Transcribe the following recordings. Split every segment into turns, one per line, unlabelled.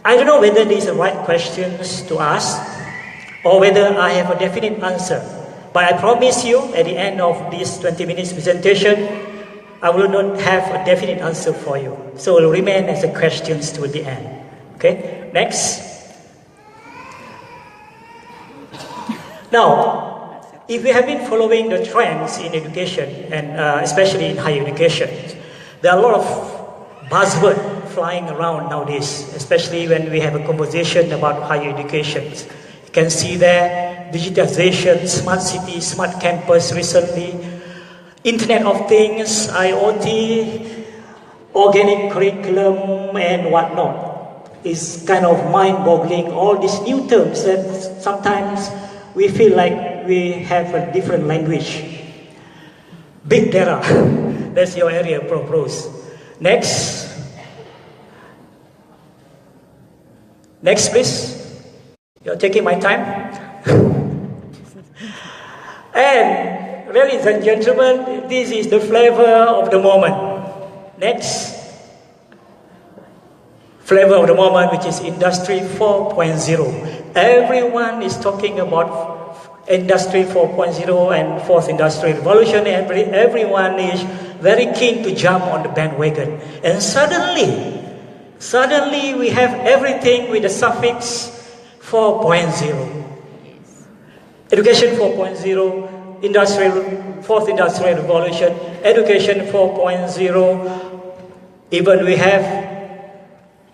I don't know whether these are right questions to ask or whether I have a definite answer. But I promise you, at the end of this 20 minutes presentation, I will not have a definite answer for you. So it will remain as a questions to the end. Okay, next. Now, if we have been following the trends in education, and especially in higher education, there are a lot of buzzwords flying around nowadays, especially when we have a conversation about higher education. You can see there, digitization, smart city, smart campus recently, Internet of Things, IoT, organic curriculum, and whatnot. It's kind of mind-boggling, all these new terms that sometimes we feel like we have a different language. Big data, that's your area, Bruce. Next. Next, please. You're taking my time. And ladies and gentlemen, this is the flavor of the moment. Next. Flavor of the moment, which is Industry 4.0. Everyone is talking about Industry 4.0 and Fourth Industrial Revolution. Everyone is very keen to jump on the bandwagon. And suddenly we have everything with the suffix 4.0. Education 4.0, Fourth Industrial Revolution, Education 4.0, even we have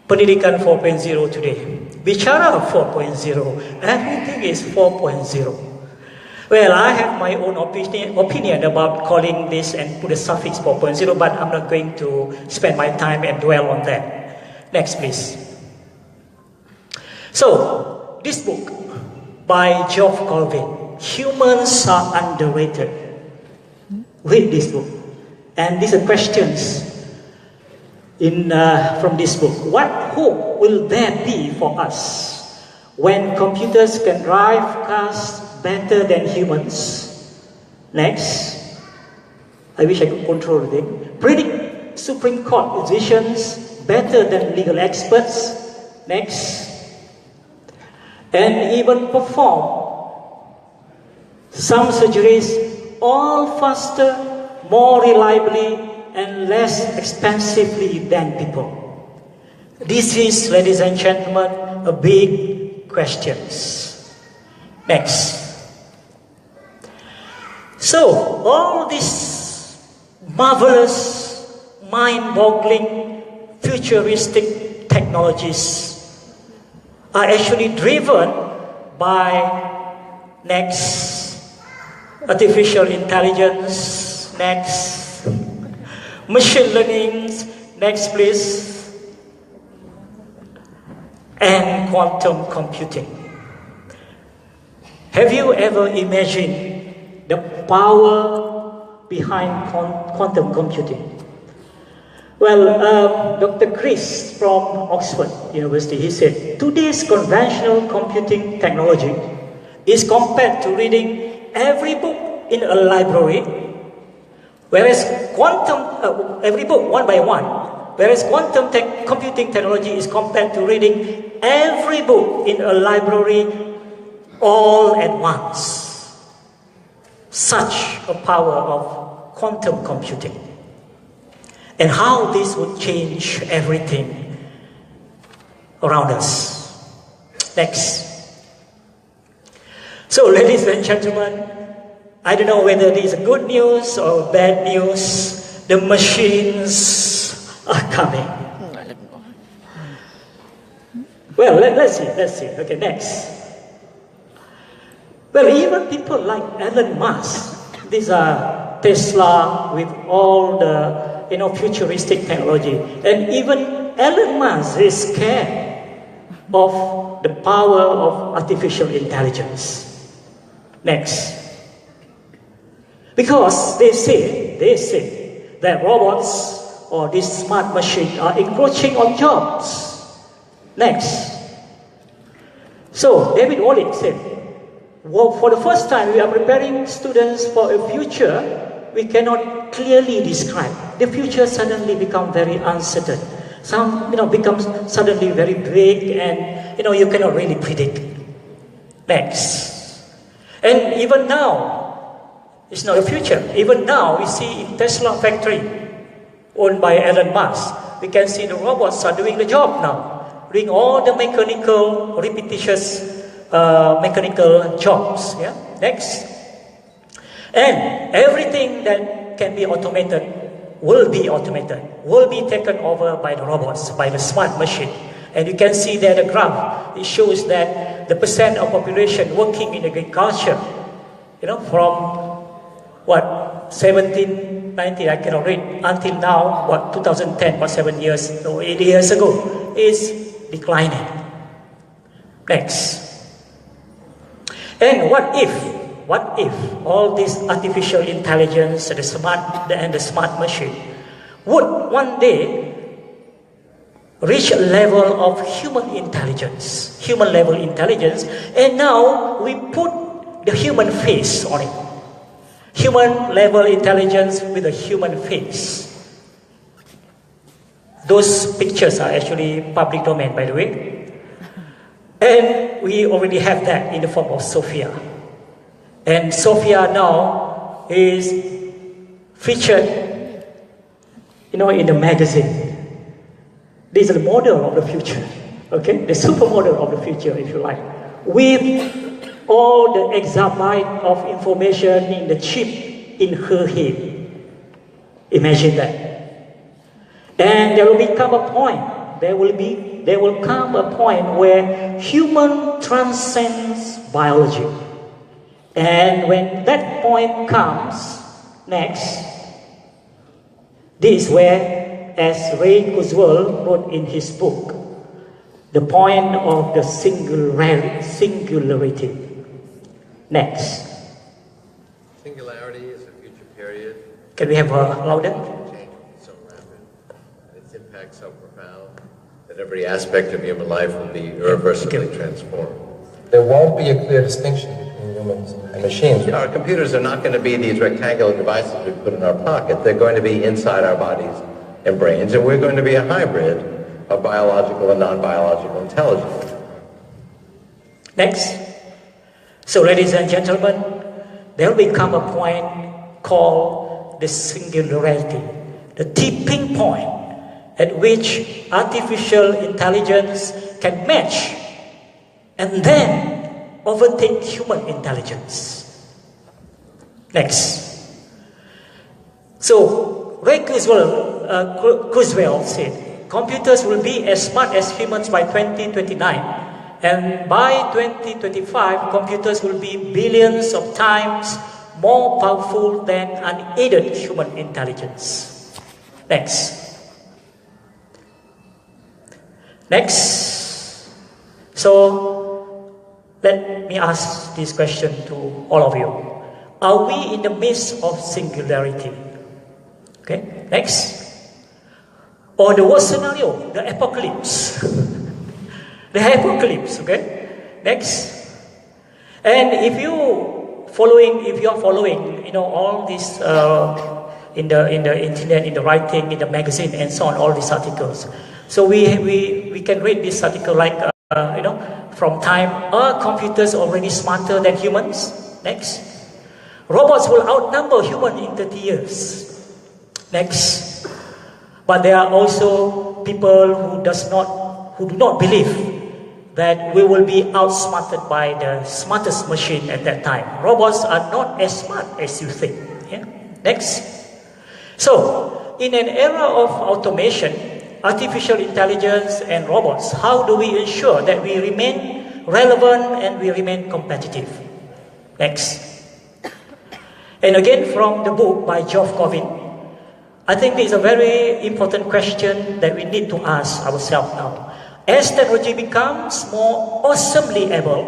Pendidikan 4.0 today. Bicara 4.0, everything is 4.0. Well, I have my own opinion about calling this and put a suffix 4.0, but I'm not going to spend my time and dwell on that. Next, please. So, this book by Geoff Colvin, Humans Are Underrated. Read this book. And these are questions from this book. What hope will there be for us when computers can drive cars better than humans? Next. I wish I could control the thing. Predict Supreme Court decisions better than legal experts. Next. And even perform some surgeries all faster, more reliably, and less expensively than people. This is, ladies and gentlemen, a big question. Next. So, all these marvelous, mind-boggling, futuristic technologies are actually driven by next, artificial intelligence, next, machine learning, next please, and quantum computing. Have you ever imagined the power behind quantum computing? Well, Dr. Chris from Oxford University, he said, today's conventional computing technology is compared to reading every book in a library, whereas every book one by one, whereas quantum computing technology is compared to reading every book in a library all at once. Such a power of quantum computing. And how this would change everything around us. Next. So, ladies and gentlemen, I don't know whether this is good news or bad news. The machines are coming. Well, let's see. Okay, next. Well, even people like Elon Musk, these are Tesla with all the futuristic technology, and even Elon Musk is scared of the power of artificial intelligence. Next. Because they say that robots or these smart machines are encroaching on jobs. Next. So, David Wallach said, well, for the first time we are preparing students for a future we cannot clearly describe. The future suddenly becomes very uncertain. Some, becomes suddenly very big and, you cannot really predict. Next. And even now, it's not the future. Even now, we see in Tesla factory, owned by Elon Musk, we can see the robots are doing the job now, doing all the mechanical, repetitious mechanical jobs. Yeah. Next. And everything that can be automated will be automated, will be taken over by the robots, by the smart machine. And you can see there the graph, it shows that the percent of population working in agriculture, from 1790, I cannot read, until now, 2010, 7 years, 8 years ago, is declining. Next. And what if all this artificial intelligence and the smart machine would one day reach a level of human level intelligence, and now we put the human face on it. Human level intelligence with a human face. Those pictures are actually public domain, by the way. And we already have that in the form of Sophia. And Sophia now is featured, in the magazine. This is the model of the future, okay? The supermodel of the future, if you like. With all the exabyte of information in the chip in her head. Imagine that. And there will come a point where human transcends biology. And when that point comes, next, this is where, as Ray Kurzweil wrote in his book, the point of the singularity. Next.
Singularity is a future period.
Can we have a louder?
Change is so rapid, and its impact so profound, that every aspect of human life will be irreversibly transformed.
There won't be a clear distinction between humans and machines.
Our computers are not going to be these rectangular devices we put in our pocket. They're going to be inside our bodies and brains, and we're going to be a hybrid of biological and non-biological intelligence.
Next. So, ladies and gentlemen, there will become a point called the singularity, the tipping point at which artificial intelligence can match and then overtake human intelligence. Next. So, Ray Kurzweil said, computers will be as smart as humans by 2029. And by 2025, computers will be billions of times more powerful than unaided human intelligence. Next. So, let me ask this question to all of you. Are we in the midst of singularity? Okay, next. Or the worst scenario, the apocalypse. The apocalypse, okay? Next. And if you are following, all this in the internet, in the writing, in the magazine, and so on, all these articles. So we can read this article like, from time, are computers already smarter than humans? Next. Robots will outnumber humans in 30 years. Next. But there are also people who do not believe that we will be outsmarted by the smartest machine at that time. Robots are not as smart as you think. Yeah? Next. So, in an era of automation, artificial intelligence and robots, how do we ensure that we remain relevant and we remain competitive? Next. And again, from the book by Geoff Covin, I think it's a very important question that we need to ask ourselves now. As technology becomes more awesomely able,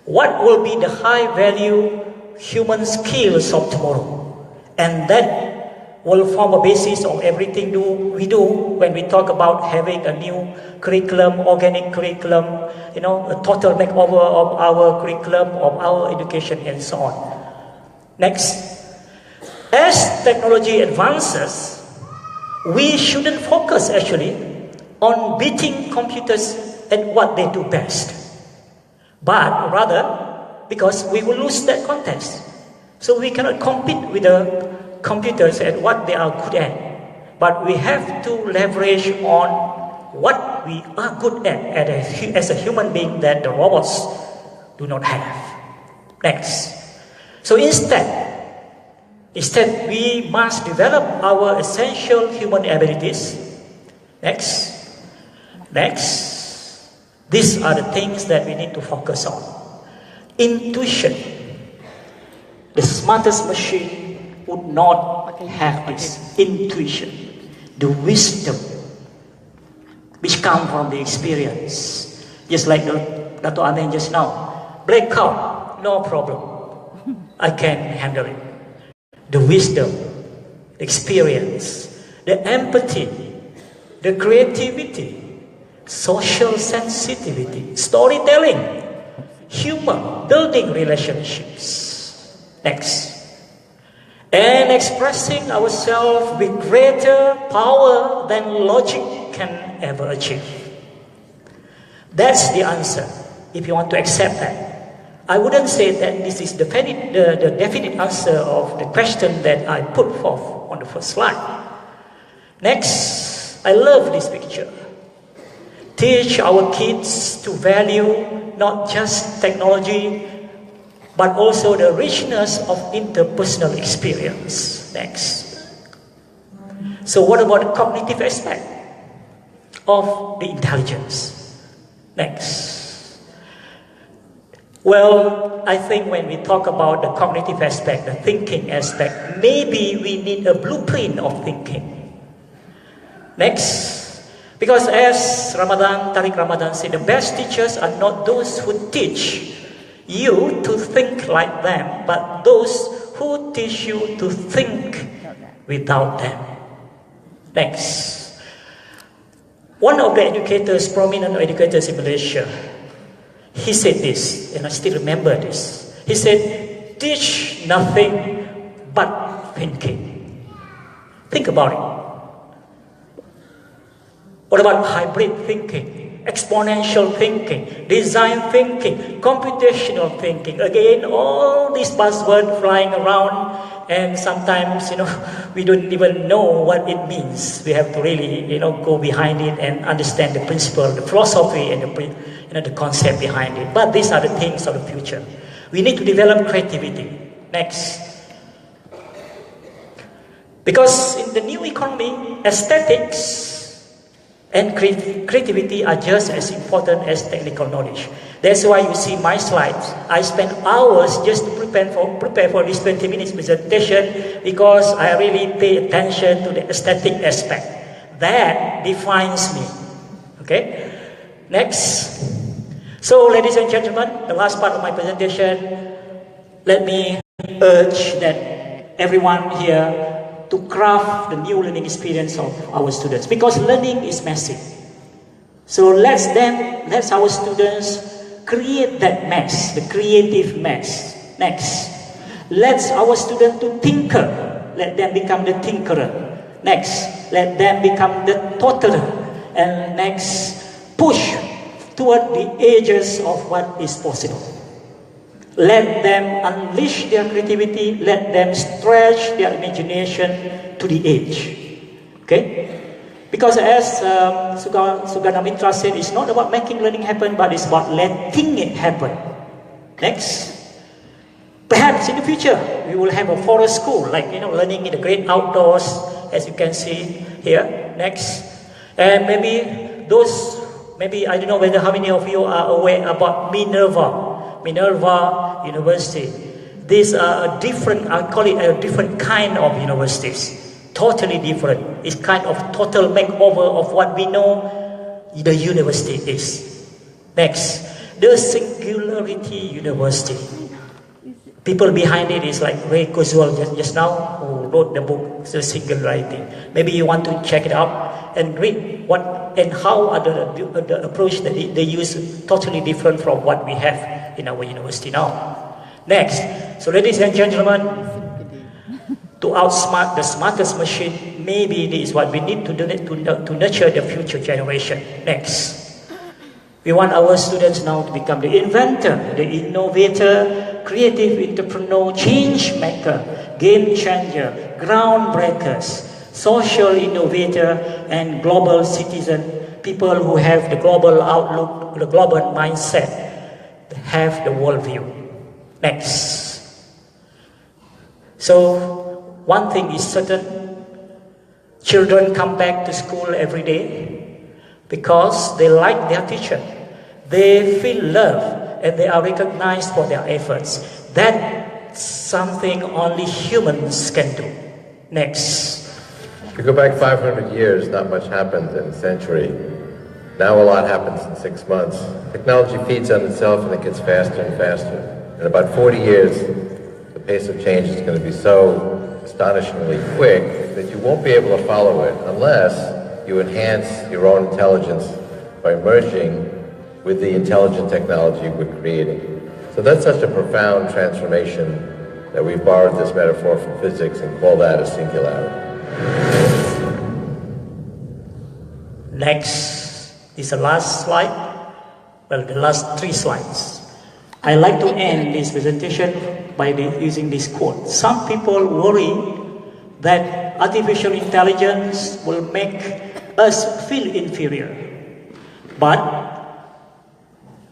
what will be the high-value human skills of tomorrow? And that will form a basis of everything we do when we talk about having a new curriculum, organic curriculum, a total makeover of our curriculum, of our education, and so on. Next. As technology advances, We shouldn't focus actually on beating computers at what they do best, but rather because we will lose that contest. So we cannot compete with the computers at what they are good at, but we have to leverage on what we are good at as a human being that the robots do not have. Next. So instead we must develop our essential human abilities. Next. These are the things that we need to focus on. Intuition. The smartest machine would not have this intuition, the wisdom which comes from the experience. Just like Dr. Amin just now. Blackout, no problem. I can handle it. The wisdom, the experience, the empathy, the creativity, social sensitivity, storytelling, humor, building relationships. Next. And expressing ourselves with greater power than logic can ever achieve. That's the answer, if you want to accept that. I wouldn't say that this is the definite answer of the question that I put forth on the first slide. Next, I love this picture. Teach our kids to value not just technology, but also the richness of interpersonal experience. Next. So what about the cognitive aspect of the intelligence? Next. Well, I think when we talk about the cognitive aspect, the thinking aspect, maybe we need a blueprint of thinking. Next. Because as Tariq Ramadan said, the best teachers are not those who teach you to think like them, but those who teach you to think without them. Next. One of the educators, prominent educators in Malaysia, he said this, and I still remember this. He said, teach nothing but thinking. Think about it. What about hybrid thinking, exponential thinking, design thinking, computational thinking? Again, all these buzzwords flying around, and sometimes, we don't even know what it means. We have to really, go behind it and understand the principle, the philosophy, and the concept behind it. But these are the things of the future. We need to develop creativity. Next. Because in the new economy, aesthetics and creativity are just as important as technical knowledge. That's why you see my slides. I spend hours just to prepare for this 20 minutes presentation, because I really pay attention to the aesthetic aspect. That defines me. Okay? Next. So, ladies and gentlemen, the last part of my presentation, let me urge that everyone here to craft the new learning experience of our students, because learning is messy. So let our students create that mess, the creative mess. Next, let our students to tinker, let them become the tinkerer. Next, let them become the toddler. And next, push toward the edges of what is possible. Let them unleash their creativity, let them stretch their imagination to the edge. Okay? Because as Sugana Mitra said, it's not about making learning happen, but it's about letting it happen. Next. Perhaps in the future, we will have a forest school, like, learning in the great outdoors, as you can see here. Next. And maybe I don't know how many of you are aware about Minerva University. These are I call it a different kind of universities. Totally different. It's kind of total makeover of what we know the university is. Next, the Singularity University. People behind it is like Ray Kurzweil just now, who wrote the book, The Singularity. Maybe you want to check it out and read what and how are the approach that they use totally different from what we have in our university now. Next, so ladies and gentlemen, to outsmart the smartest machine maybe this is what we need to do to nurture the future generation. Next. We want our students now to become the inventor, the innovator, creative entrepreneur, change maker, game changer, groundbreakers, social innovator, and global citizen, people who have the global outlook, the global mindset, have the worldview. Next. So, one thing is certain, children come back to school every day because they like their teacher. They feel love and they are recognized for their efforts. That's something only humans can do. Next.
If you go back 500 years, not much happened in a century. Now a lot happens in 6 months. Technology feeds on itself and it gets faster and faster. In about 40 years, the pace of change is going to be so astonishingly quick that you won't be able to follow it unless you enhance your own intelligence by merging with the intelligent technology we're creating. So that's such a profound transformation that we've borrowed this metaphor from physics and call that a singularity.
Next is the last slide. Well, the last 3 slides. I like to end this presentation by using this quote. Some people worry that artificial intelligence will make us feel inferior. But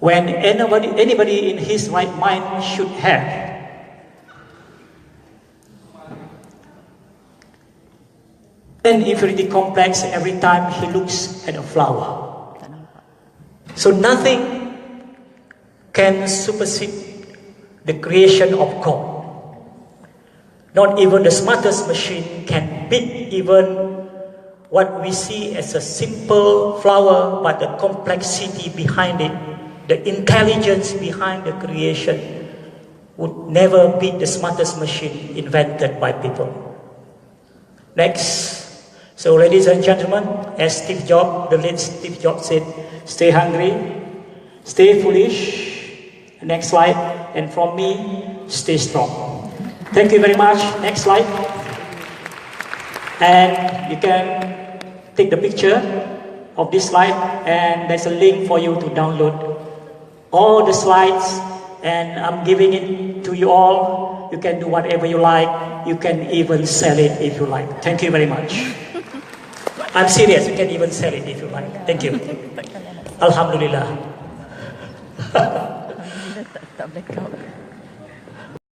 when anybody in his right mind should have an inferiority complex every time he looks at a flower. So nothing can supersede the creation of God. Not even the smartest machine can beat even what we see as a simple flower, but the complexity behind it, the intelligence behind the creation would never beat the smartest machine invented by people. Next. So ladies and gentlemen, as the late Steve Jobs said, stay hungry, stay foolish. Next slide. And from me, stay strong. Thank you very much. Next slide. And you can take the picture of this slide, and there's a link for you to download all the slides, and I'm giving it to you all. You can do whatever you like. You can even sell it if you like. Thank you very much. I'm serious, you can even sell it if you like. Thank you. Alhamdulillah.